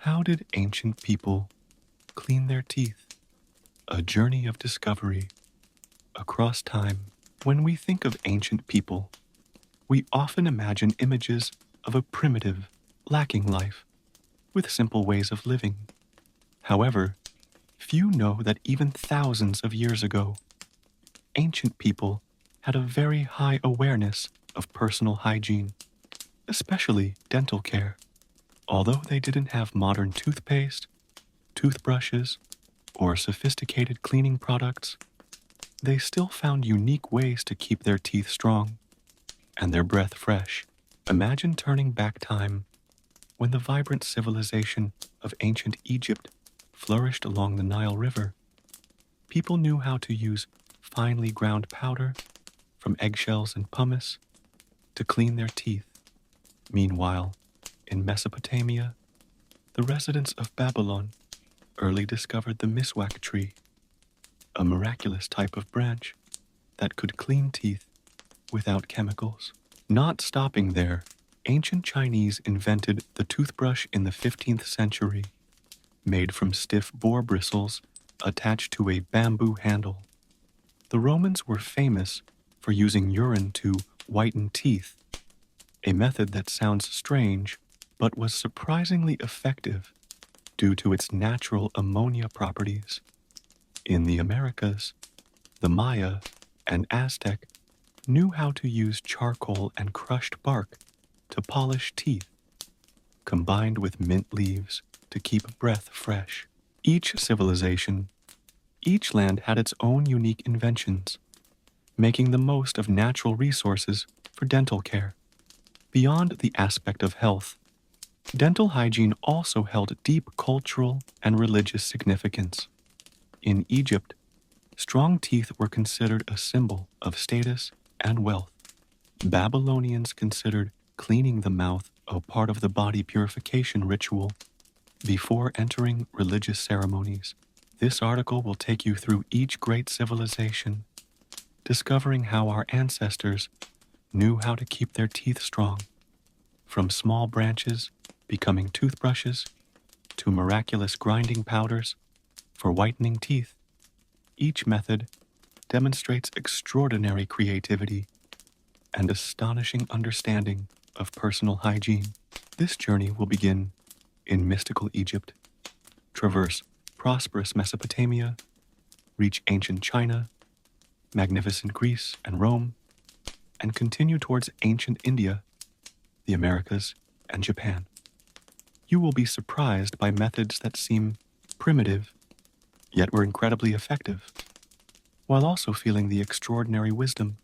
How did ancient people clean their teeth? A journey of discovery across time. When we think of ancient people, we often imagine images of a primitive, lacking life with simple ways of living. However, few know that even thousands of years ago, ancient people had a very high awareness of personal hygiene, especially dental care. Although they didn't have modern toothpaste, toothbrushes, or sophisticated cleaning products, they still found unique ways to keep their teeth strong and their breath fresh. Imagine turning back time when the vibrant civilization of ancient Egypt flourished along the Nile River. People knew how to use finely ground powder from eggshells and pumice to clean their teeth. Meanwhile, in Mesopotamia, the residents of Babylon early discovered the miswak tree, a miraculous type of branch that could clean teeth without chemicals. Not stopping there, ancient Chinese invented the toothbrush in the 15th century, made from stiff boar bristles attached to a bamboo handle. The Romans were famous for using urine to whiten teeth, a method that sounds strange but was surprisingly effective due to its natural ammonia properties. In the Americas, the Maya and Aztec knew how to use charcoal and crushed bark to polish teeth, combined with mint leaves to keep breath fresh. Each civilization, each land had its own unique inventions, making the most of natural resources for dental care. Beyond the aspect of health, dental hygiene also held deep cultural and religious significance. In Egypt, strong teeth were considered a symbol of status and wealth. Babylonians considered cleaning the mouth a part of the body purification ritual before entering religious ceremonies. This article will take you through each great civilization, discovering how our ancestors knew how to keep their teeth strong, from small branches becoming toothbrushes to miraculous grinding powders for whitening teeth. Each method demonstrates extraordinary creativity and astonishing understanding of personal hygiene. This journey will begin in mystical Egypt, traverse prosperous Mesopotamia, reach ancient China, magnificent Greece and Rome, and continue towards ancient India, the Americas, and Japan. You will be surprised by methods that seem primitive, yet were incredibly effective, while also feeling the extraordinary wisdom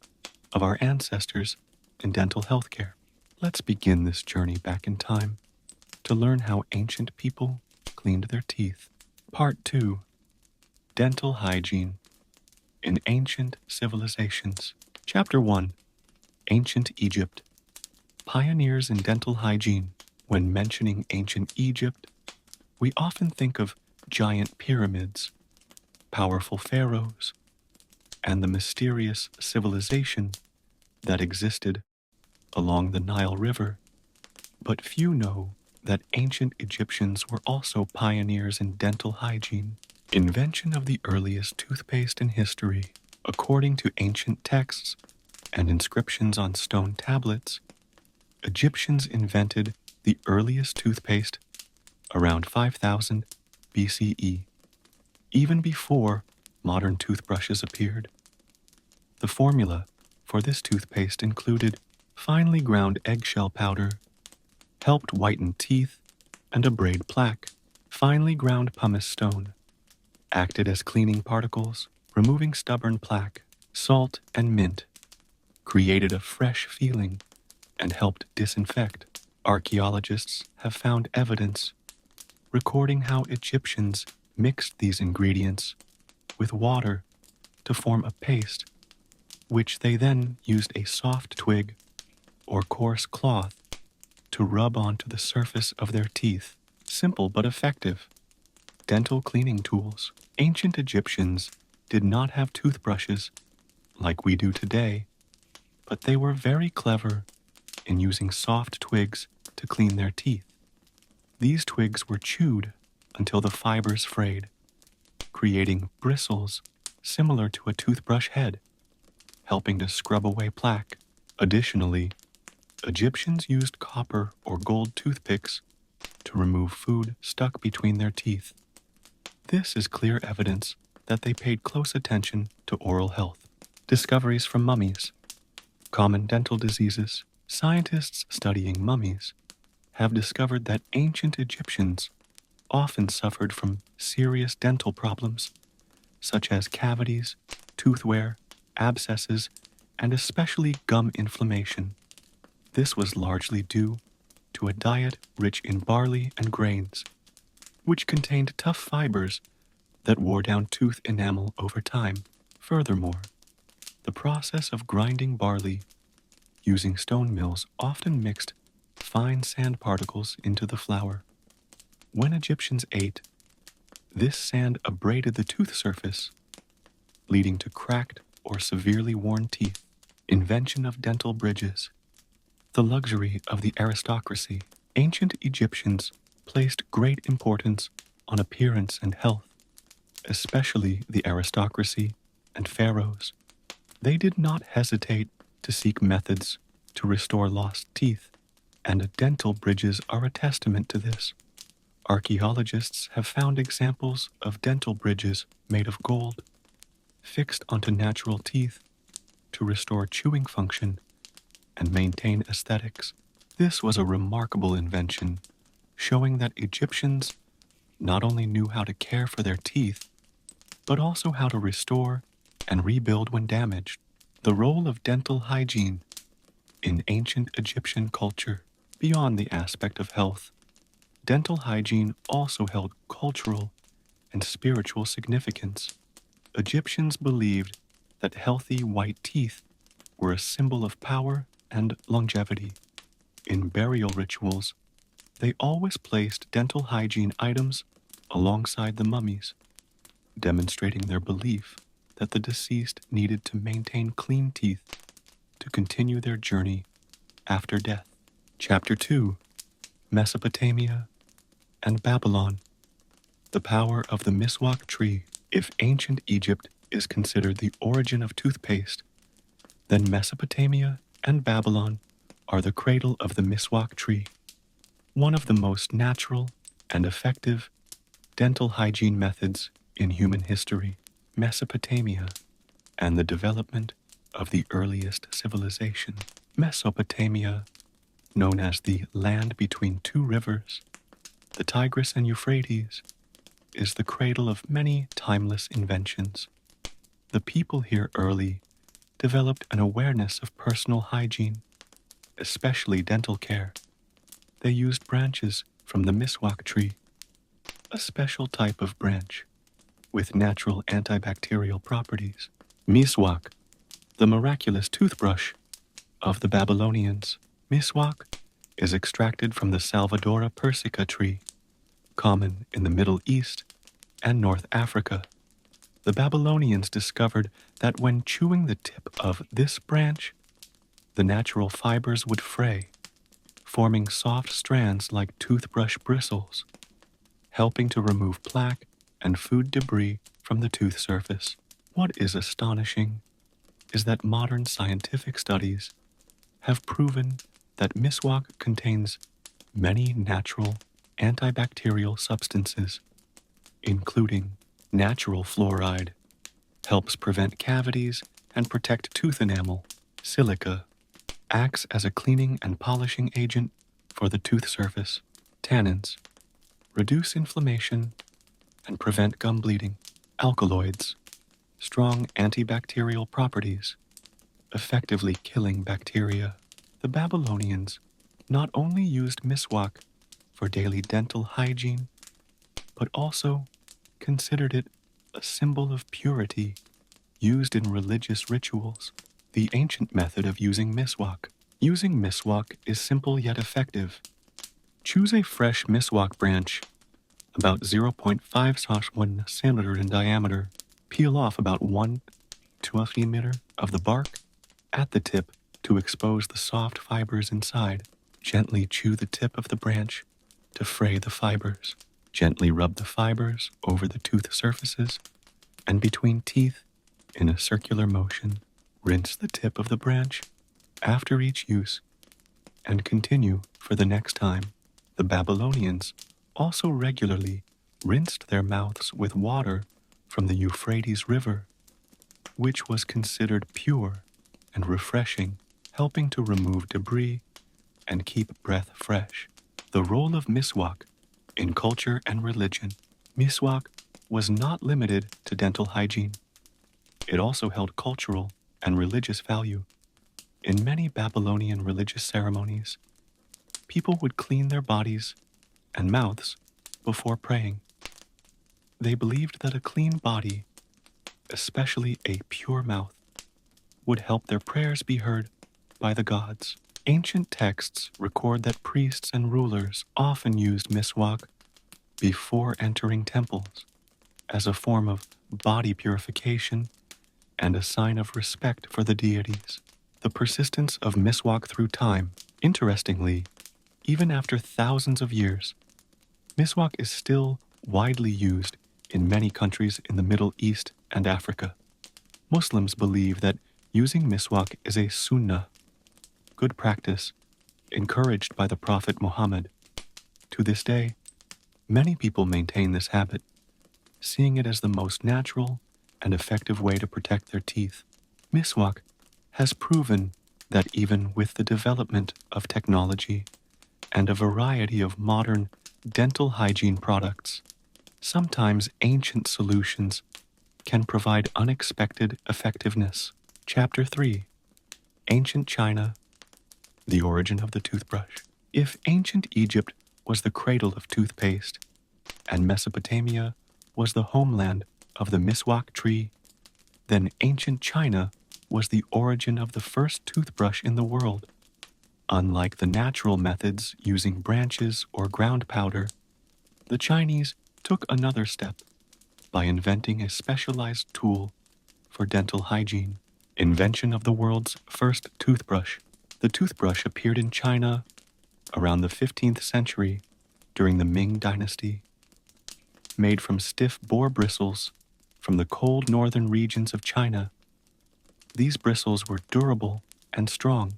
of our ancestors in dental health care. Let's begin this journey back in time to learn how ancient people cleaned their teeth. Part 2. Dental Hygiene in Ancient Civilizations. Chapter 1. Ancient Egypt. Pioneers in dental hygiene. When mentioning ancient Egypt, we often think of giant pyramids, powerful pharaohs, and the mysterious civilization that existed along the Nile River. But few know that ancient Egyptians were also pioneers in dental hygiene. Invention of the earliest toothpaste in history. According to ancient texts and inscriptions on stone tablets, Egyptians invented the earliest toothpaste around 5000 BCE, even before modern toothbrushes appeared. The formula for this toothpaste included finely ground eggshell powder, helped whiten teeth, and a braid plaque. Finely ground pumice stone acted as cleaning particles, removing stubborn plaque. Salt and mint created a fresh feeling and helped disinfect. Archaeologists have found evidence recording how Egyptians mixed these ingredients with water to form a paste, which they then used a soft twig or coarse cloth to rub onto the surface of their teeth. Simple but effective. Dental cleaning tools. Ancient Egyptians did not have toothbrushes like we do today, but they were very clever in using soft twigs to clean their teeth. These twigs were chewed until the fibers frayed, creating bristles similar to a toothbrush head, helping to scrub away plaque. Additionally, Egyptians used copper or gold toothpicks to remove food stuck between their teeth. This is clear evidence that they paid close attention to oral health. Discoveries from mummies. Common dental diseases. Scientists studying mummies have discovered that ancient Egyptians often suffered from serious dental problems, such as cavities, tooth wear, abscesses, and especially gum inflammation. This was largely due to a diet rich in barley and grains, which contained tough fibers that wore down tooth enamel over time. Furthermore, the process of grinding barley using stone mills often mixed fine sand particles into the flour. When Egyptians ate, this sand abraded the tooth surface, leading to cracked or severely worn teeth. Invention of dental bridges. The luxury of the aristocracy. Ancient Egyptians placed great importance on appearance and health, especially the aristocracy and pharaohs. They did not hesitate to seek methods to restore lost teeth, and dental bridges are a testament to this. Archaeologists have found examples of dental bridges made of gold, fixed onto natural teeth to restore chewing function and maintain aesthetics. This was a remarkable invention, showing that Egyptians not only knew how to care for their teeth, but also how to restore and rebuild when damaged. The role of dental hygiene in ancient Egyptian culture. Beyond the aspect of health, dental hygiene also held cultural and spiritual significance. Egyptians believed that healthy white teeth were a symbol of power and longevity. In burial rituals, they always placed dental hygiene items alongside the mummies, demonstrating their belief that the deceased needed to maintain clean teeth to continue their journey after death. Chapter 2. Mesopotamia and Babylon. The power of the miswak tree. If ancient Egypt is considered the origin of toothpaste, then Mesopotamia and Babylon are the cradle of the miswak tree, one of the most natural and effective dental hygiene methods in human history. Mesopotamia and the development of the earliest civilization. Mesopotamia, known as the land between two rivers, the Tigris and Euphrates, is the cradle of many timeless inventions. The people here early developed an awareness of personal hygiene, especially dental care. They used branches from the miswak tree, a special type of branch with natural antibacterial properties. Miswak, the miraculous toothbrush of the Babylonians. Miswak is extracted from the Salvadora persica tree, common in the Middle East and North Africa. The Babylonians discovered that when chewing the tip of this branch, the natural fibers would fray, forming soft strands like toothbrush bristles, helping to remove plaque and food debris from the tooth surface. What is astonishing is that modern scientific studies have proven that miswak contains many natural antibacterial substances, including natural fluoride, helps prevent cavities and protect tooth enamel. Silica acts as a cleaning and polishing agent for the tooth surface. Tannins reduce inflammation and prevent gum bleeding. Alkaloids, strong antibacterial properties, effectively killing bacteria. The Babylonians not only used miswak for daily dental hygiene, but also considered it a symbol of purity used in religious rituals. The ancient method of using miswak. Using miswak is simple yet effective. Choose a fresh miswak branch, about 0.5-1 centimeter in diameter. Peel off about 1 to a millimeter of the bark at the tip to expose the soft fibers inside. Gently chew the tip of the branch to fray the fibers. Gently rub the fibers over the tooth surfaces and between teeth in a circular motion. Rinse the tip of the branch after each use and continue for the next time. The Babylonians also regularly rinsed their mouths with water from the Euphrates River, which was considered pure and refreshing, helping to remove debris and keep breath fresh. The role of miswak in culture and religion. Miswak was not limited to dental hygiene. It also held cultural and religious value. In many Babylonian religious ceremonies, people would clean their bodies and mouths before praying. They believed that a clean body, especially a pure mouth, would help their prayers be heard by the gods. Ancient texts record that priests and rulers often used miswak before entering temples as a form of body purification and a sign of respect for the deities. The persistence of miswak through time. Interestingly, even after thousands of years, miswak is still widely used in many countries in the Middle East and Africa. Muslims believe that using miswak is a sunnah, good practice, encouraged by the Prophet Muhammad. To this day, many people maintain this habit, seeing it as the most natural and effective way to protect their teeth. Miswak has proven that even with the development of technology and a variety of modern dental hygiene products, sometimes ancient solutions can provide unexpected effectiveness. Chapter 3. Ancient China, the origin of the toothbrush. If ancient Egypt was the cradle of toothpaste, and Mesopotamia was the homeland of the miswak tree, then ancient China was the origin of the first toothbrush in the world. Unlike the natural methods using branches or ground powder, the Chinese took another step by inventing a specialized tool for dental hygiene. Invention of the world's first toothbrush. The toothbrush appeared in China around the 15th century during the Ming Dynasty. Made from stiff boar bristles from the cold northern regions of China, these bristles were durable and strong,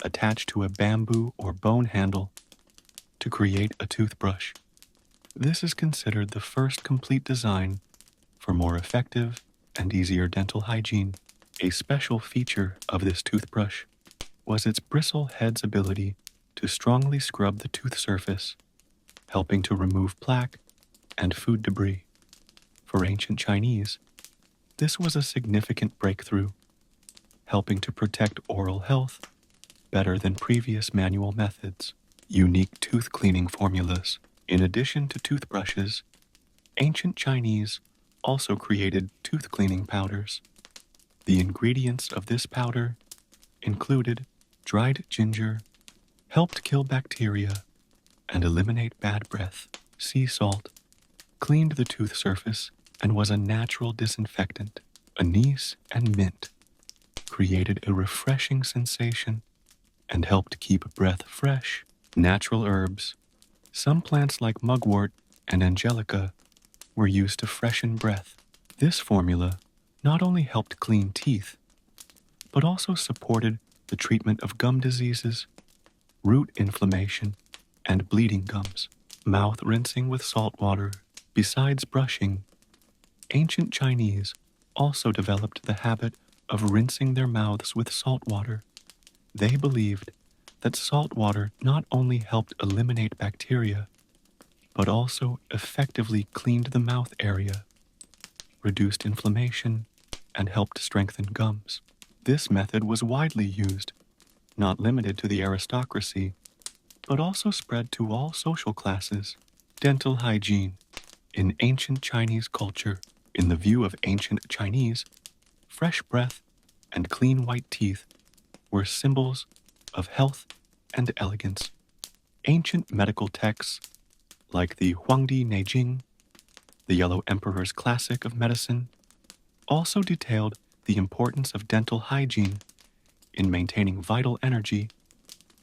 attached to a bamboo or bone handle to create a toothbrush. This is considered the first complete design for more effective and easier dental hygiene. A special feature of this toothbrush was its bristle head's ability to strongly scrub the tooth surface, helping to remove plaque and food debris. For ancient Chinese, this was a significant breakthrough, helping to protect oral health better than previous manual methods. Unique tooth cleaning formulas. In addition to toothbrushes, ancient Chinese also created tooth cleaning powders. The ingredients of this powder included dried ginger, helped kill bacteria and eliminate bad breath. Sea salt cleaned the tooth surface and was a natural disinfectant. Anise and mint created a refreshing sensation and helped keep breath fresh. Natural herbs. Some plants like mugwort and angelica were used to freshen breath. This formula not only helped clean teeth, but also supported the treatment of gum diseases, root inflammation, and bleeding gums. Mouth rinsing with salt water. Besides brushing, ancient Chinese also developed the habit of rinsing their mouths with salt water. They believed that salt water not only helped eliminate bacteria, but also effectively cleaned the mouth area, reduced inflammation, and helped strengthen gums. This method was widely used, not limited to the aristocracy, but also spread to all social classes. Dental hygiene. In ancient Chinese culture, in the view of ancient Chinese, fresh breath and clean white teeth were symbols of health and elegance. Ancient medical texts, like the Huangdi Neijing, the Yellow Emperor's Classic of Medicine, also detailed the importance of dental hygiene in maintaining vital energy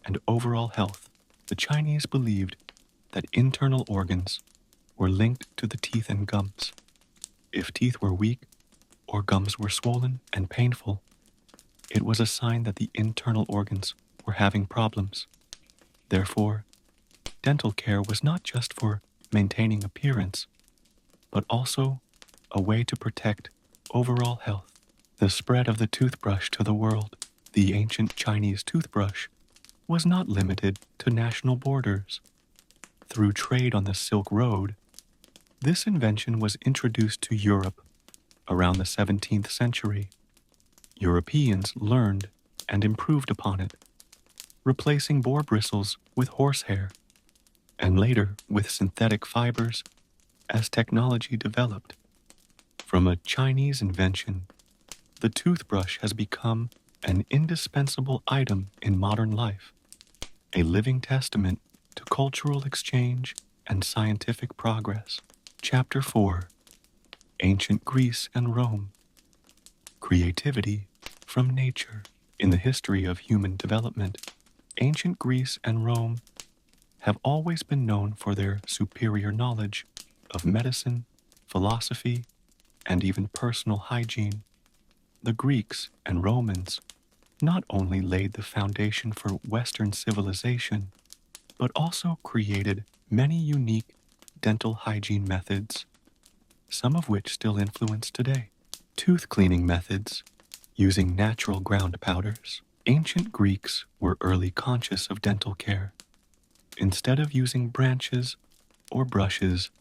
and overall health. The Chinese believed that internal organs were linked to the teeth and gums. If teeth were weak or gums were swollen and painful, it was a sign that the internal organs were having problems. Therefore, dental care was not just for maintaining appearance, but also a way to protect overall health. The spread of the toothbrush to the world, the ancient Chinese toothbrush, was not limited to national borders. Through trade on the Silk Road, this invention was introduced to Europe around the 17th century. Europeans learned and improved upon it, replacing boar bristles with horsehair, and later with synthetic fibers as technology developed. From a Chinese invention, the toothbrush has become an indispensable item in modern life, a living testament to cultural exchange and scientific progress. Chapter 4: Ancient Greece and Rome. Creativity from nature. In the history of human development, ancient Greece and Rome have always been known for their superior knowledge of medicine, philosophy, and even personal hygiene. The Greeks and Romans not only laid the foundation for Western civilization, but also created many unique dental hygiene methods, some of which still influence today. Tooth cleaning methods using natural ground powders. Ancient Greeks were early conscious of dental care. Instead of using branches or brushes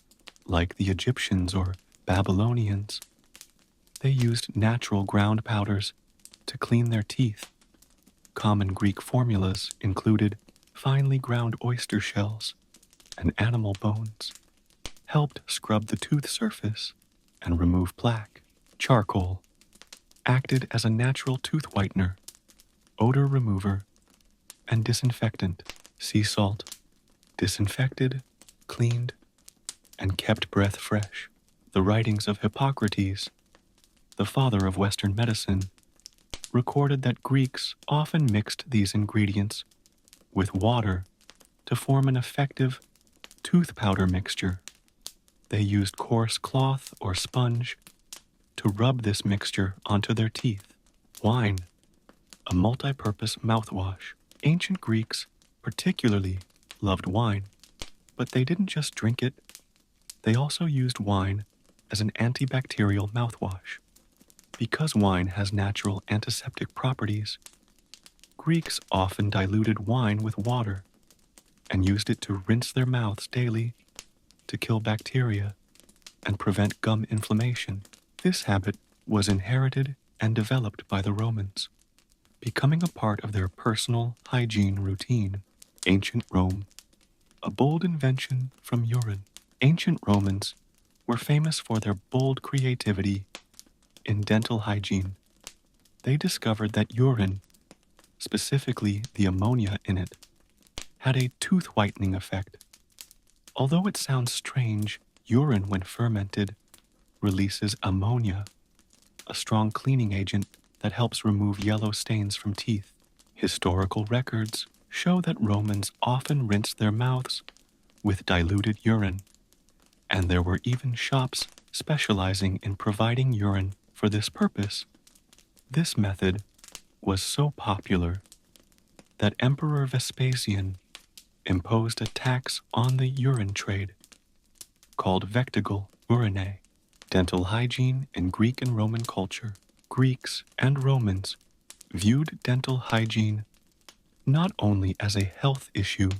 like the Egyptians or Babylonians, they used natural ground powders to clean their teeth. Common Greek formulas included finely ground oyster shells and animal bones, helped scrub the tooth surface and remove plaque. Charcoal acted as a natural tooth whitener, odor remover, and disinfectant. Sea salt disinfected, cleaned, and kept breath fresh. The writings of Hippocrates, the father of Western medicine, recorded that Greeks often mixed these ingredients with water to form an effective tooth powder mixture. They used coarse cloth or sponge to rub this mixture onto their teeth. Wine, a multi-purpose mouthwash. Ancient Greeks particularly loved wine, but they didn't just drink it. They also used wine as an antibacterial mouthwash. Because wine has natural antiseptic properties, Greeks often diluted wine with water and used it to rinse their mouths daily to kill bacteria and prevent gum inflammation. This habit was inherited and developed by the Romans, becoming a part of their personal hygiene routine. Ancient Rome, a bold invention from urine. Ancient Romans were famous for their bold creativity in dental hygiene. They discovered that urine, specifically the ammonia in it, had a tooth whitening effect. Although it sounds strange, urine, when fermented, releases ammonia, a strong cleaning agent that helps remove yellow stains from teeth. Historical records show that Romans often rinsed their mouths with diluted urine, and there were even shops specializing in providing urine for this purpose. This method was so popular that Emperor Vespasian imposed a tax on the urine trade, called vectigal urinae. Dental hygiene in Greek and Roman culture. Greeks and Romans viewed dental hygiene not only as a health issue,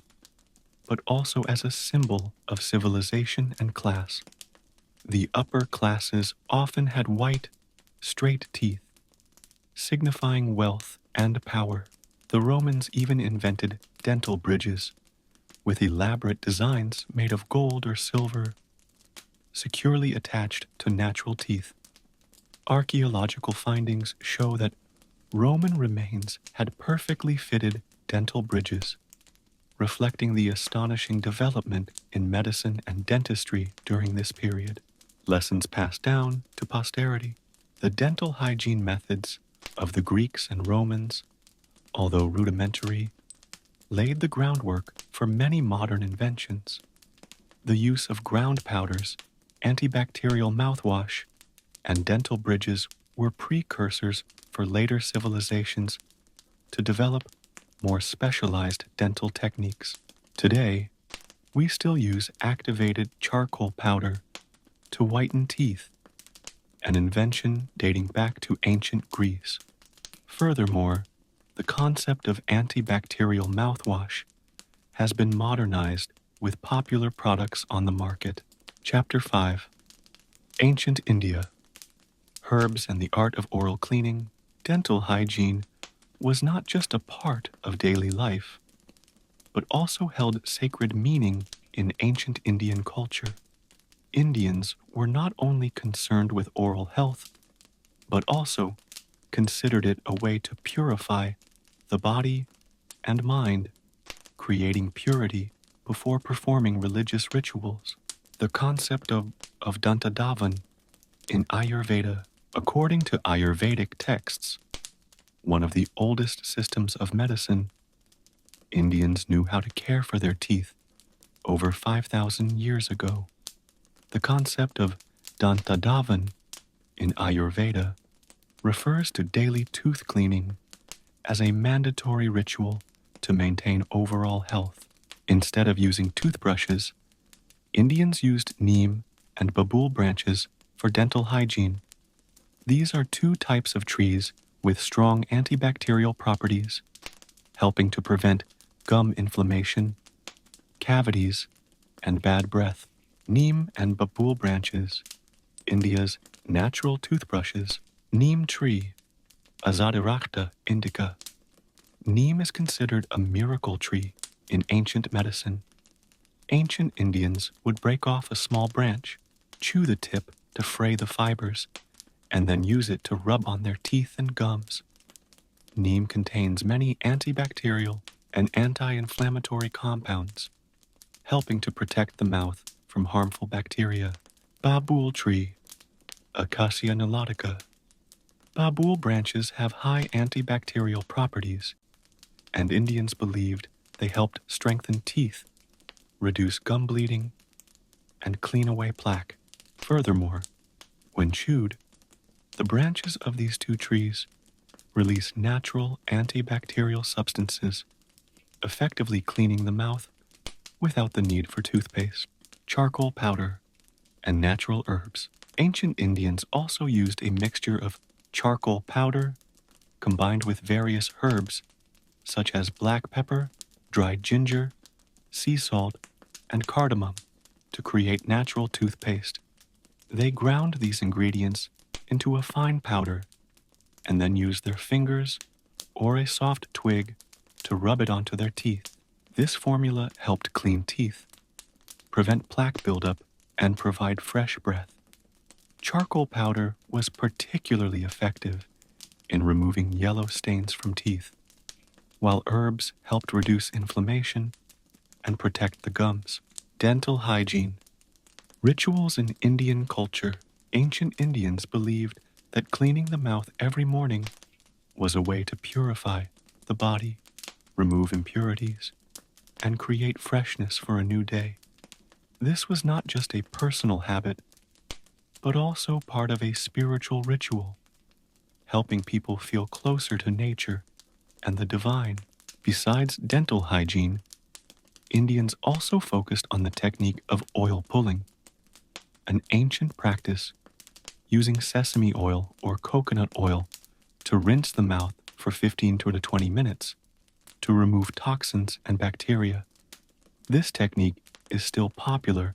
but also as a symbol of civilization and class. The upper classes often had white, straight teeth, signifying wealth and power. The Romans even invented dental bridges, with elaborate designs made of gold or silver, securely attached to natural teeth. Archaeological findings show that Roman remains had perfectly fitted dental bridges, reflecting the astonishing development in medicine and dentistry during this period. Lessons passed down to posterity. The dental hygiene methods of the Greeks and Romans, although rudimentary, laid the groundwork for many modern inventions. The use of ground powders, antibacterial mouthwash, and dental bridges were precursors for later civilizations to develop more specialized dental techniques. Today, we still use activated charcoal powder to whiten teeth, an invention dating back to ancient Greece. Furthermore, the concept of antibacterial mouthwash has been modernized with popular products on the market. Chapter 5. Ancient India. Herbs and the art of oral cleaning. Dental hygiene was not just a part of daily life, but also held sacred meaning in ancient Indian culture. Indians were not only concerned with oral health, but also considered it a way to purify the body and mind, creating purity before performing religious rituals. The concept of Dantadavan in Ayurveda, according to Ayurvedic texts, one of the oldest systems of medicine, Indians knew how to care for their teeth over 5,000 years ago. The concept of Dantadavan in Ayurveda refers to daily tooth cleaning as a mandatory ritual to maintain overall health. Instead of using toothbrushes, Indians used neem and babool branches for dental hygiene. These are two types of trees with strong antibacterial properties, helping to prevent gum inflammation, cavities, and bad breath. Neem and babool branches, India's natural toothbrushes. Neem tree, Azadirachta indica. Neem is considered a miracle tree in ancient medicine. Ancient Indians would break off a small branch, chew the tip to fray the fibers, and then use it to rub on their teeth and gums. Neem contains many antibacterial and anti-inflammatory compounds, helping to protect the mouth from harmful bacteria. Babool tree, Acacia nilotica. Babool branches have high antibacterial properties, and Indians believed they helped strengthen teeth, reduce gum bleeding, and clean away plaque. Furthermore, when chewed, the branches of these two trees release natural antibacterial substances, effectively cleaning the mouth without the need for toothpaste. Charcoal powder and natural herbs. Ancient Indians also used a mixture of charcoal powder combined with various herbs such as black pepper, dried ginger, sea salt, and cardamom to create natural toothpaste. They ground these ingredients into a fine powder and then used their fingers or a soft twig to rub it onto their teeth. This formula helped clean teeth, prevent plaque buildup, and provide fresh breath. Charcoal powder was particularly effective in removing yellow stains from teeth, while herbs helped reduce inflammation and protect the gums. Dental hygiene. Rituals in Indian culture. Ancient Indians believed that cleaning the mouth every morning was a way to purify the body, remove impurities, and create freshness for a new day. This was not just a personal habit, but also part of a spiritual ritual, helping people feel closer to nature and the divine. Besides dental hygiene, Indians also focused on the technique of oil pulling, an ancient practice using sesame oil or coconut oil to rinse the mouth for 15 to 20 minutes to remove toxins and bacteria. This technique is still popular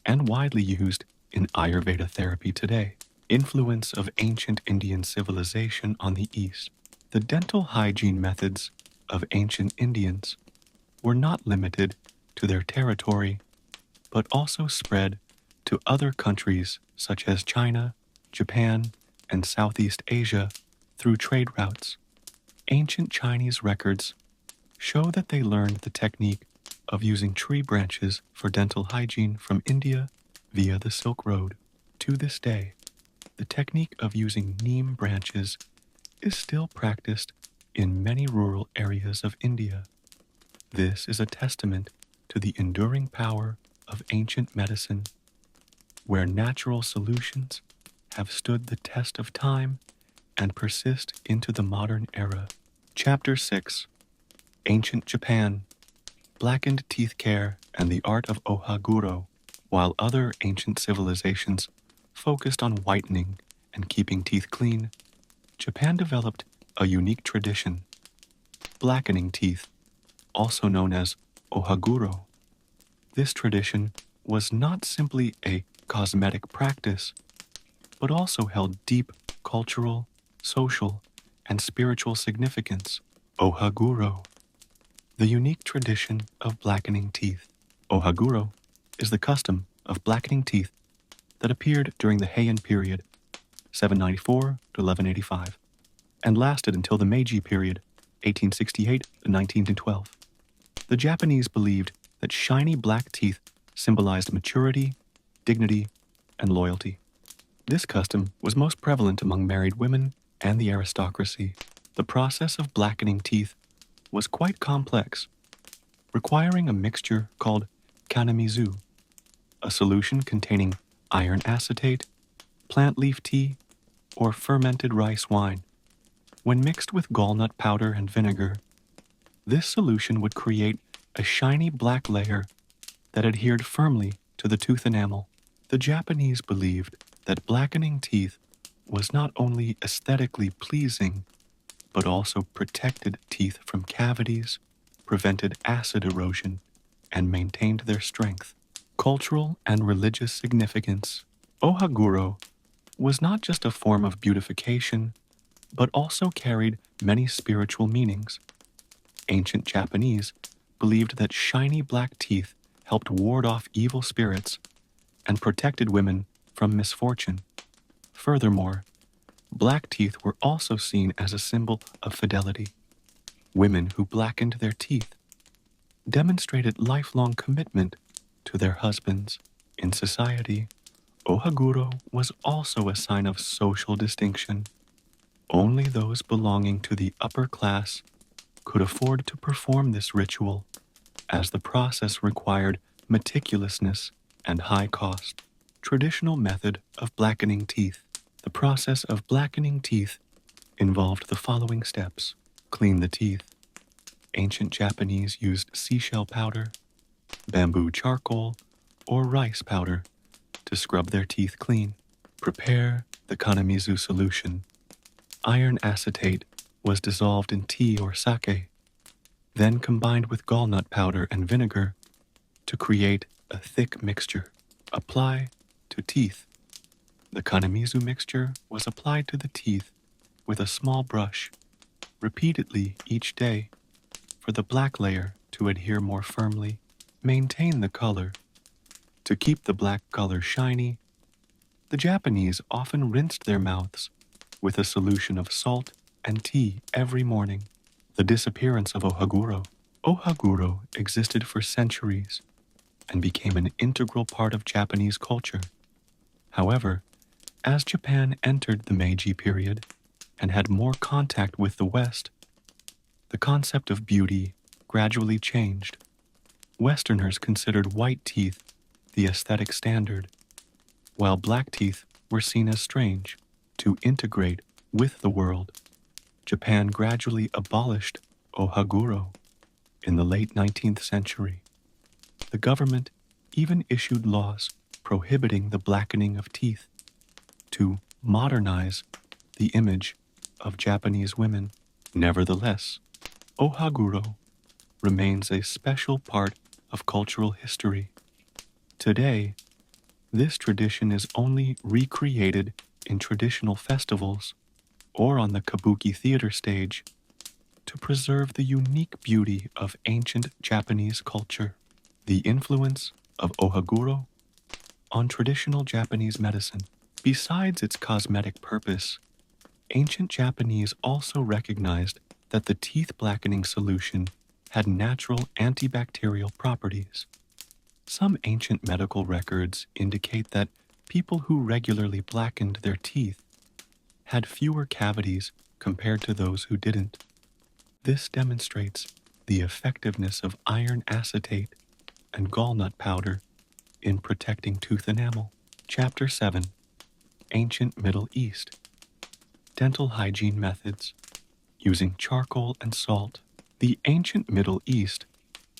and widely used in Ayurveda therapy today. Influence of ancient Indian civilization on the East. The dental hygiene methods of ancient Indians were not limited to their territory, but also spread to other countries such as China, Japan, and Southeast Asia through trade routes. Ancient Chinese records show that they learned the technique of using tree branches for dental hygiene from India via the Silk Road. To this day, the technique of using neem branches is still practiced in many rural areas of India. This is a testament to the enduring power of ancient medicine, where natural solutions have stood the test of time and persist into the modern era. Chapter 6: Ancient Japan, Blackened Teeth Care and the Art of Ohaguro. While other ancient civilizations focused on whitening and keeping teeth clean, Japan developed a unique tradition: blackening teeth, also known as ohaguro. This tradition was not simply a cosmetic practice, but also held deep cultural, social, and spiritual significance. Ohaguro, the unique tradition of blackening teeth. Ohaguro is the custom of blackening teeth that appeared during the Heian period, 794 to 1185, and lasted until the Meiji period, 1868 to 1912. The Japanese believed that shiny black teeth symbolized maturity, dignity, and loyalty. This custom was most prevalent among married women and the aristocracy. The process of blackening teeth was quite complex, requiring a mixture called kanamizu, a solution containing iron acetate, plant leaf tea, or fermented rice wine. When mixed with gallnut powder and vinegar, this solution would create a shiny black layer that adhered firmly to the tooth enamel. The Japanese believed that blackening teeth was not only aesthetically pleasing, but also protected teeth from cavities, prevented acid erosion, and maintained their strength. Cultural and religious significance. Ohaguro was not just a form of beautification, but also carried many spiritual meanings. Ancient Japanese believed that shiny black teeth helped ward off evil spirits and protected women from misfortune. Furthermore, black teeth were also seen as a symbol of fidelity. Women who blackened their teeth demonstrated lifelong commitment to their husbands. In society, ohaguro was also a sign of social distinction. Only those belonging to the upper class could afford to perform this ritual, as the process required meticulousness and high cost. Traditional method of blackening teeth. The process of blackening teeth involved the following steps. Clean the teeth. Ancient Japanese used seashell powder, bamboo charcoal, or rice powder to scrub their teeth clean. Prepare the kanamizu solution. Iron acetate was dissolved in tea or sake, then combined with gallnut powder and vinegar to create a thick mixture. Apply to teeth. The kanamizu mixture was applied to the teeth with a small brush, repeatedly each day, for the black layer to adhere more firmly. Maintain the color. To keep the black color shiny, the Japanese often rinsed their mouths with a solution of salt and tea every morning. The disappearance of ohaguro. Ohaguro existed for centuries and became an integral part of Japanese culture. However, as Japan entered the Meiji period and had more contact with the West, the concept of beauty gradually changed. Westerners considered white teeth the aesthetic standard, while black teeth were seen as strange. To integrate with the world, Japan gradually abolished ohaguro in the late 19th century. The government even issued laws prohibiting the blackening of teeth to modernize the image of Japanese women. Nevertheless, ohaguro remains a special part of cultural history. Today, this tradition is only recreated in traditional festivals or on the kabuki theater stage to preserve the unique beauty of ancient Japanese culture. The influence of ohaguro on traditional Japanese medicine. Besides its cosmetic purpose, ancient Japanese also recognized that the teeth blackening solution had natural antibacterial properties. Some ancient medical records indicate that people who regularly blackened their teeth had fewer cavities compared to those who didn't. This demonstrates the effectiveness of iron acetate and gallnut powder in protecting tooth enamel. Chapter 7. Ancient Middle East. Dental hygiene methods. Using charcoal and salt. The ancient Middle East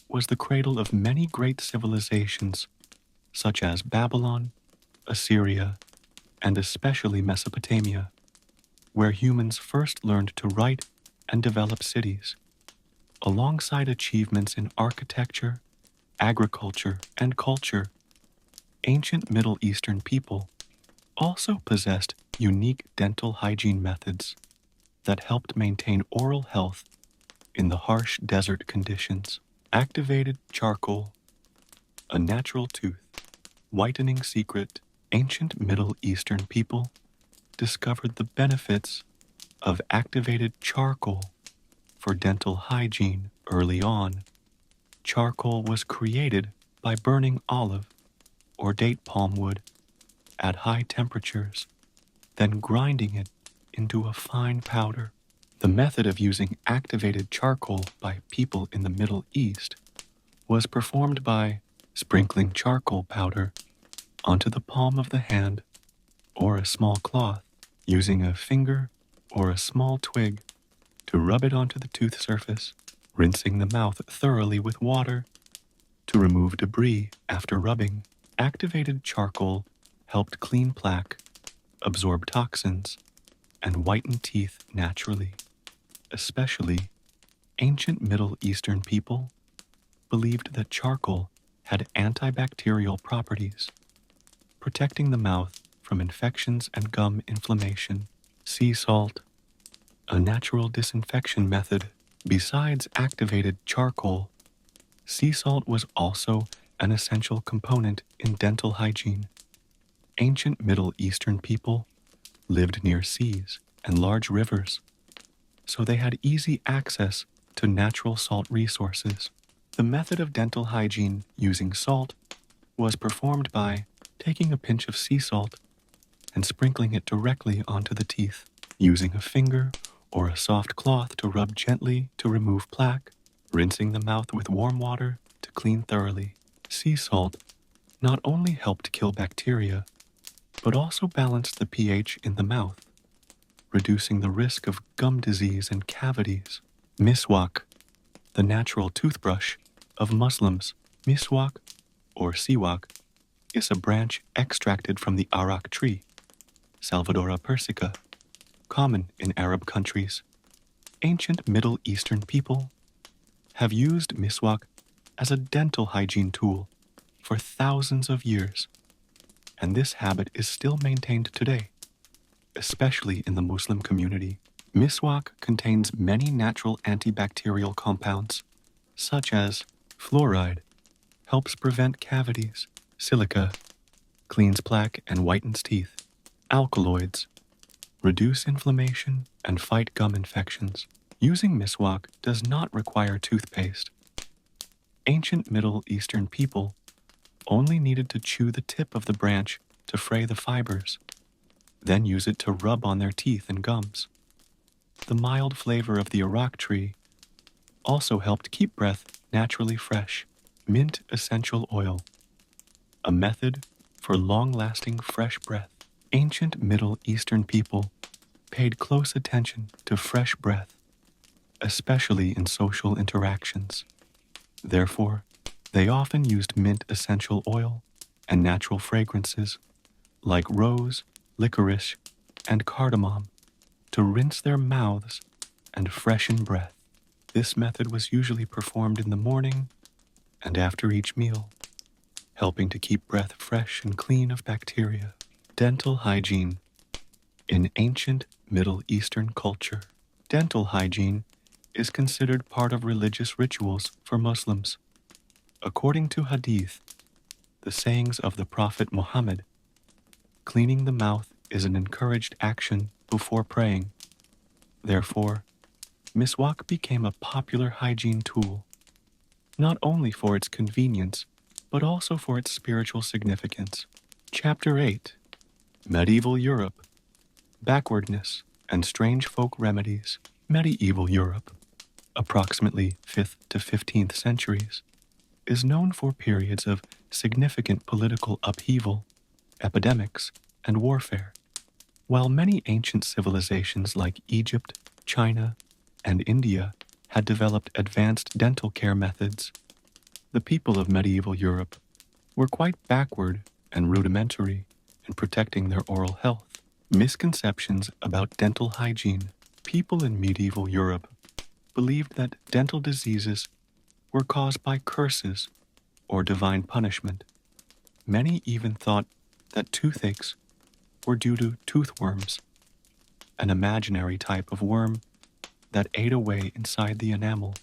was the cradle of many great civilizations, such as Babylon, Assyria, and especially Mesopotamia, where humans first learned to write and develop cities. Alongside achievements in architecture, agriculture, and culture, ancient Middle Eastern people also possessed unique dental hygiene methods that helped maintain oral health in the harsh desert conditions. Activated charcoal, a natural tooth, whitening secret. Ancient Middle Eastern people discovered the benefits of activated charcoal for dental hygiene early on. Charcoal was created by burning olive or date palm wood at high temperatures, then grinding it into a fine powder. The method of using activated charcoal by people in the Middle East was performed by sprinkling charcoal powder onto the palm of the hand or a small cloth, using a finger or a small twig to rub it onto the tooth surface, rinsing the mouth thoroughly with water to remove debris after rubbing. Activated charcoal helped clean plaque, absorb toxins, and whiten teeth naturally. Especially, ancient Middle Eastern people believed that charcoal had antibacterial properties, protecting the mouth from infections and gum inflammation. Sea salt, a natural disinfection method. Besides activated charcoal, sea salt was also an essential component in dental hygiene. Ancient Middle Eastern people lived near seas and large rivers, so they had easy access to natural salt resources. The method of dental hygiene using salt was performed by taking a pinch of sea salt and sprinkling it directly onto the teeth, using a finger or a soft cloth to rub gently to remove plaque, rinsing the mouth with warm water to clean thoroughly. Sea salt not only helped kill bacteria, but also balanced the pH in the mouth, reducing the risk of gum disease and cavities. Miswak, the natural toothbrush of Muslims. Miswak, or siwak, is a branch extracted from the arak tree, Salvadora persica, common in Arab countries. Ancient Middle Eastern people have used miswak as a dental hygiene tool for thousands of years, and this habit is still maintained today, especially in the Muslim community. Miswak contains many natural antibacterial compounds, such as fluoride, helps prevent cavities, silica, cleans plaque and whitens teeth, alkaloids, reduce inflammation and fight gum infections. Using miswak does not require toothpaste. Ancient Middle Eastern people only needed to chew the tip of the branch to fray the fibers, then use it to rub on their teeth and gums. The mild flavor of the arak tree also helped keep breath naturally fresh. Mint essential oil, a method for long-lasting fresh breath. Ancient Middle Eastern people paid close attention to fresh breath, especially in social interactions. Therefore, they often used mint essential oil and natural fragrances like rose, licorice, and cardamom to rinse their mouths and freshen breath. This method was usually performed in the morning and after each meal, helping to keep breath fresh and clean of bacteria. Dental hygiene. In ancient Middle Eastern culture, dental hygiene is considered part of religious rituals for Muslims. According to Hadith, the sayings of the Prophet Muhammad, cleaning the mouth is an encouraged action before praying. Therefore, miswak became a popular hygiene tool, not only for its convenience, but also for its spiritual significance. Chapter 8. Medieval Europe, Backwardness and Strange Folk Remedies. Medieval Europe, approximately 5th to 15th centuries, is known for periods of significant political upheaval, epidemics, and warfare. While many ancient civilizations like Egypt, China, and India had developed advanced dental care methods, the people of medieval Europe were quite backward and rudimentary in protecting their oral health. Misconceptions about dental hygiene. People in medieval Europe believed that dental diseases were caused by curses or divine punishment. Many even thought that toothaches were due to toothworms, an imaginary type of worm that ate away inside the enamel.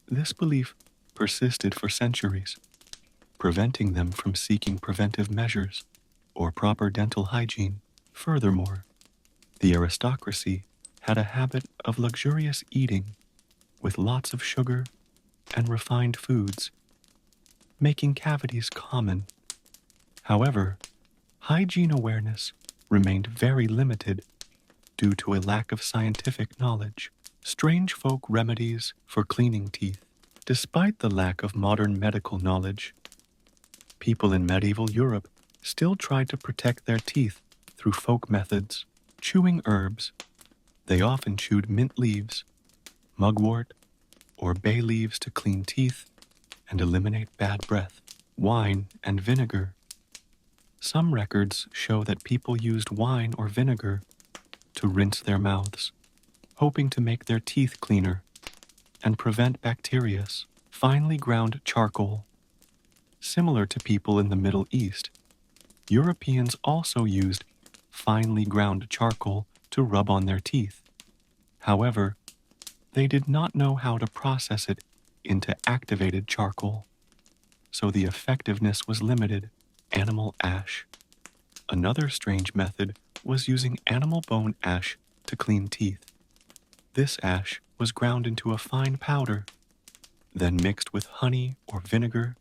This belief persisted for centuries, preventing them from seeking preventive measures or proper dental hygiene. Furthermore, the aristocracy had a habit of luxurious eating with lots of sugar and refined foods, making cavities common. However, hygiene awareness remained very limited due to a lack of scientific knowledge. Strange folk remedies for cleaning teeth. Despite the lack of modern medical knowledge, people in medieval Europe still tried to protect their teeth through folk methods. Chewing herbs. They often chewed mint leaves, mugwort, or bay leaves to clean teeth and eliminate bad breath. Wine and vinegar. Some records show that people used wine or vinegar to rinse their mouths, hoping to make their teeth cleaner and prevent bacteria. Finely ground charcoal. Similar to people in the Middle East, Europeans also used finely ground charcoal to rub on their teeth. However, they did not know how to process it into activated charcoal, so the effectiveness was limited. Animal ash. Another strange method was using animal bone ash to clean teeth. This ash was ground into a fine powder, then mixed with honey or vinegar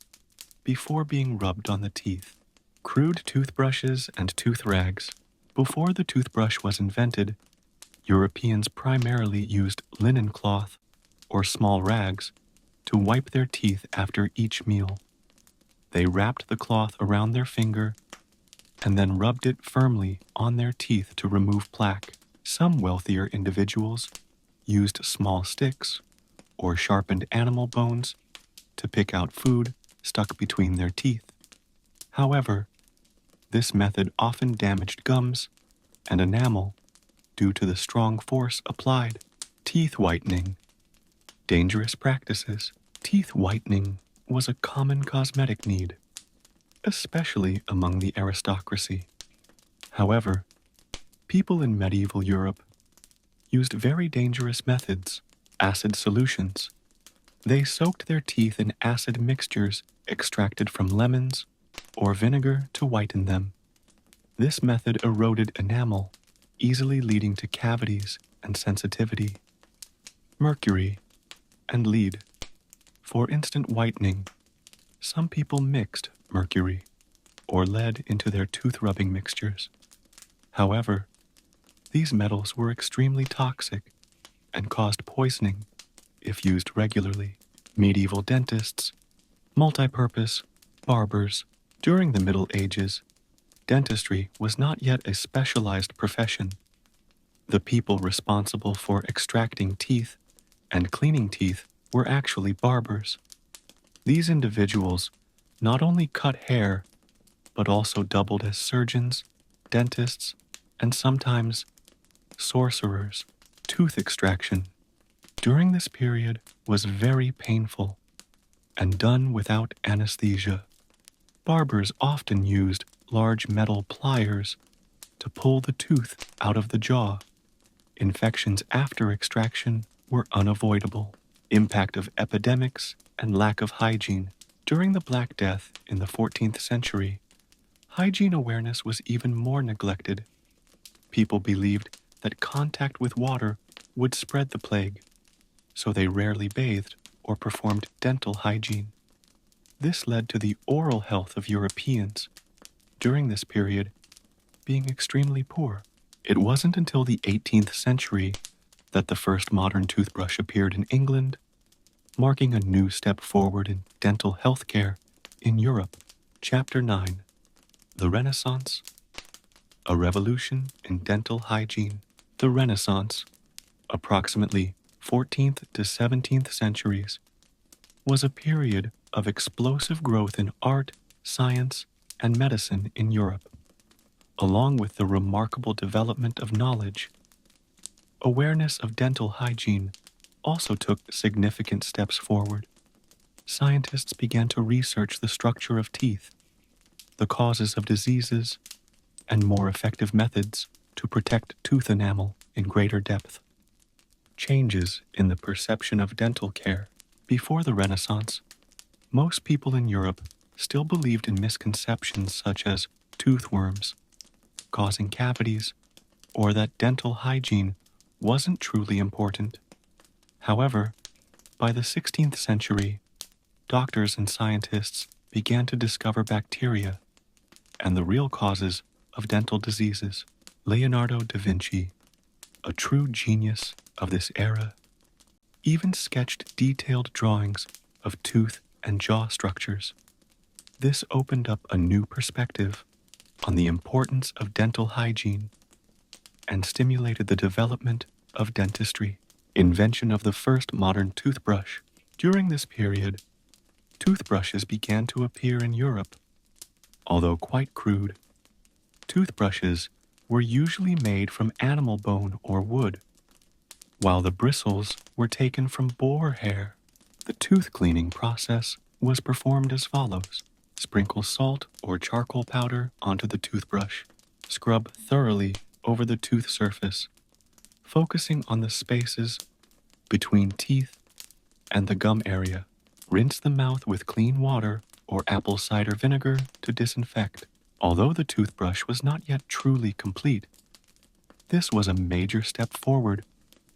before being rubbed on the teeth. Crude toothbrushes and tooth rags. Before the toothbrush was invented, Europeans primarily used linen cloth or small rags to wipe their teeth after each meal. They wrapped the cloth around their finger and then rubbed it firmly on their teeth to remove plaque. Some wealthier individuals used small sticks or sharpened animal bones to pick out food stuck between their teeth. However, this method often damaged gums and enamel due to the strong force applied. Teeth whitening. Dangerous practices. Teeth whitening was a common cosmetic need, especially among the aristocracy. However, people in medieval Europe used very dangerous methods. Acid solutions. They soaked their teeth in acid mixtures extracted from lemons or vinegar to whiten them. This method eroded enamel, easily leading to cavities and sensitivity. Mercury and lead. For instant whitening, some people mixed mercury or lead into their tooth rubbing mixtures. However, these metals were extremely toxic and caused poisoning if used regularly. Medieval dentists, multi-purpose barbers. During the Middle Ages, dentistry was not yet a specialized profession. The people responsible for extracting teeth and cleaning teeth were actually barbers. These individuals not only cut hair, but also doubled as surgeons, dentists, and sometimes sorcerers. Tooth extraction during this period was very painful and done without anesthesia. Barbers often used large metal pliers to pull the tooth out of the jaw. Infections after extraction were unavoidable. Impact of epidemics and lack of hygiene. During the Black Death in the 14th century, hygiene awareness was even more neglected. People believed that contact with water would spread the plague, so they rarely bathed or performed dental hygiene. This led to the oral health of Europeans during this period being extremely poor. It wasn't until the 18th century that the first modern toothbrush appeared in England marking a new step forward in dental health care in Europe. Chapter 9: The Renaissance, a revolution in dental hygiene. The Renaissance, approximately 14th to 17th centuries, was a period of explosive growth in art, science, and medicine in Europe. Along with the remarkable development of knowledge, awareness of dental hygiene also took significant steps forward. Scientists began to research the structure of teeth, the causes of diseases, and more effective methods to protect tooth enamel in greater depth. Changes in the perception of dental care. Before the Renaissance, most people in Europe still believed in misconceptions such as toothworms causing cavities, or that dental hygiene wasn't truly important. However, by the 16th century, doctors and scientists began to discover bacteria and the real causes of dental diseases. Leonardo da Vinci, a true genius of this era, even sketched detailed drawings of tooth and jaw structures. This opened up a new perspective on the importance of dental hygiene and stimulated the development of dentistry. Invention of the first modern toothbrush. During this period, toothbrushes began to appear in Europe. Although quite crude, toothbrushes were usually made from animal bone or wood, while the bristles were taken from boar hair. The tooth cleaning process was performed as follows. Sprinkle salt or charcoal powder onto the toothbrush. Scrub thoroughly over the tooth surface, focusing on the spaces between teeth and the gum area. Rinse the mouth with clean water or apple cider vinegar to disinfect. Although the toothbrush was not yet truly complete, this was a major step forward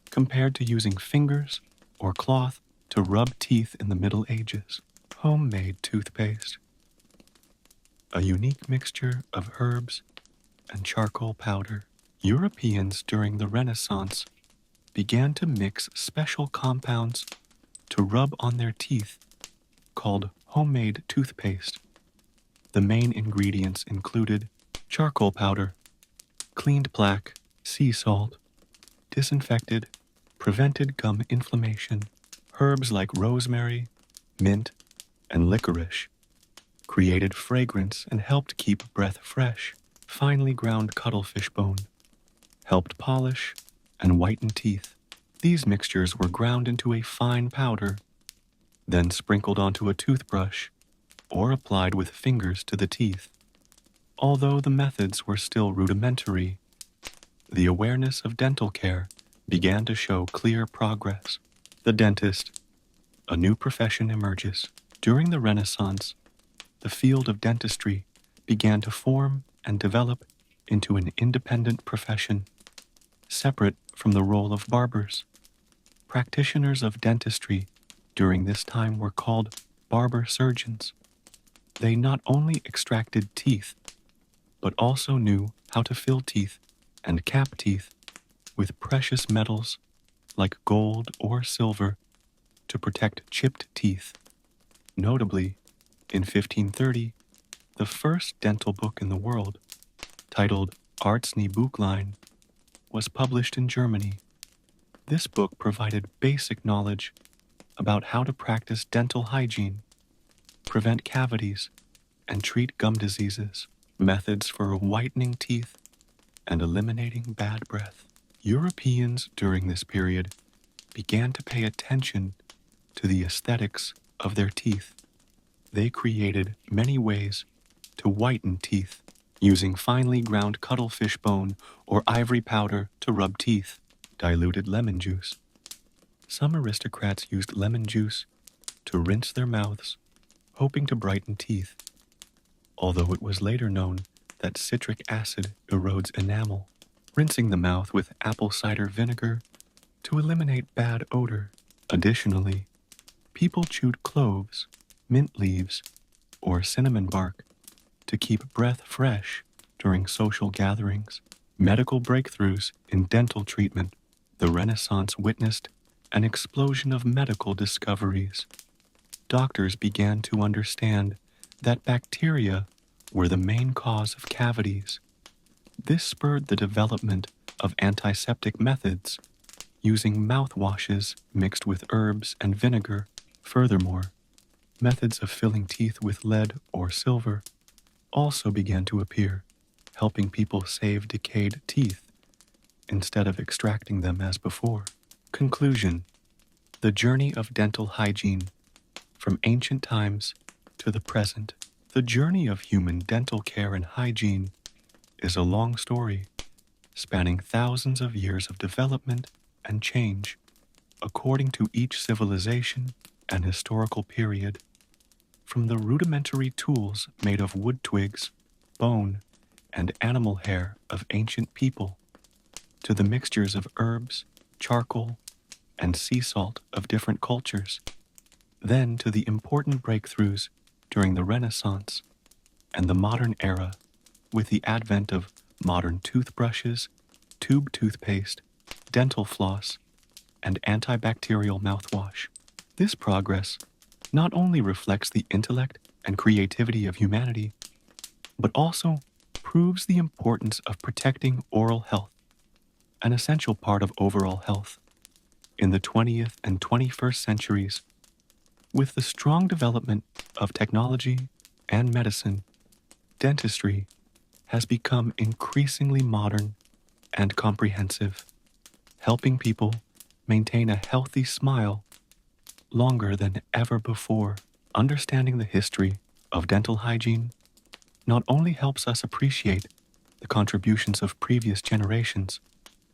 compared to using fingers or cloth to rub teeth in the Middle Ages. Homemade toothpaste. A unique mixture of herbs and charcoal powder. Europeans during the Renaissance began to mix special compounds to rub on their teeth called homemade toothpaste. The main ingredients included charcoal powder, cleaned plaque, sea salt, disinfected, prevented gum inflammation, herbs like rosemary, mint, and licorice, created fragrance and helped keep breath fresh. Finely ground cuttlefish bone helped polish and whiten teeth. These mixtures were ground into a fine powder, then sprinkled onto a toothbrush or applied with fingers to the teeth. Although the methods were still rudimentary, the awareness of dental care began to show clear progress. The dentist, a new profession emerges. During the Renaissance, the field of dentistry began to form and develop into an independent profession, separate from the role of barbers. Practitioners of dentistry during this time were called barber surgeons. They not only extracted teeth, but also knew how to fill teeth and cap teeth with precious metals like gold or silver to protect chipped teeth. Notably, in 1530, the first dental book in the world, titled Arzneibuchlein, was published in Germany. This book provided basic knowledge about how to practice dental hygiene, prevent cavities, and treat gum diseases, methods for whitening teeth, and eliminating bad breath. Europeans during this period began to pay attention to the aesthetics of their teeth. They created many ways to whiten teeth, using finely ground cuttlefish bone or ivory powder to rub teeth, diluted lemon juice. Some aristocrats used lemon juice to rinse their mouths, hoping to brighten teeth, although it was later known that citric acid erodes enamel. Rinsing the mouth with apple cider vinegar to eliminate bad odor. Additionally, people chewed cloves, mint leaves, or cinnamon bark to keep breath fresh during social gatherings. Medical breakthroughs in dental treatment. The Renaissance witnessed an explosion of medical discoveries. Doctors began to understand that bacteria were the main cause of cavities. This spurred the development of antiseptic methods using mouthwashes mixed with herbs and vinegar. Furthermore, methods of filling teeth with lead or silver also began to appear, helping people save decayed teeth instead of extracting them as before. Conclusion: the journey of dental hygiene from ancient times to the present. The journey of human dental care and hygiene is a long story spanning thousands of years of development and change according to each civilization and historical period. From the rudimentary tools made of wood twigs, bone, and animal hair of ancient people, to the mixtures of herbs, charcoal, and sea salt of different cultures, then to the important breakthroughs during the Renaissance and the modern era with the advent of modern toothbrushes, tube toothpaste, dental floss, and antibacterial mouthwash. This progress not only reflects the intellect and creativity of humanity, but also proves the importance of protecting oral health, an essential part of overall health. In the 20th and 21st centuries, with the strong development of technology and medicine, dentistry has become increasingly modern and comprehensive, helping people maintain a healthy smile longer than ever before. Understanding the history of dental hygiene not only helps us appreciate the contributions of previous generations,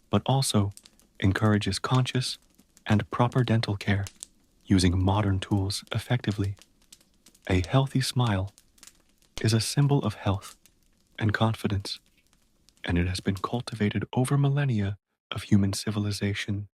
but also encourages conscious and proper dental care using modern tools effectively. A healthy smile is a symbol of health and confidence, and it has been cultivated over millennia of human civilization.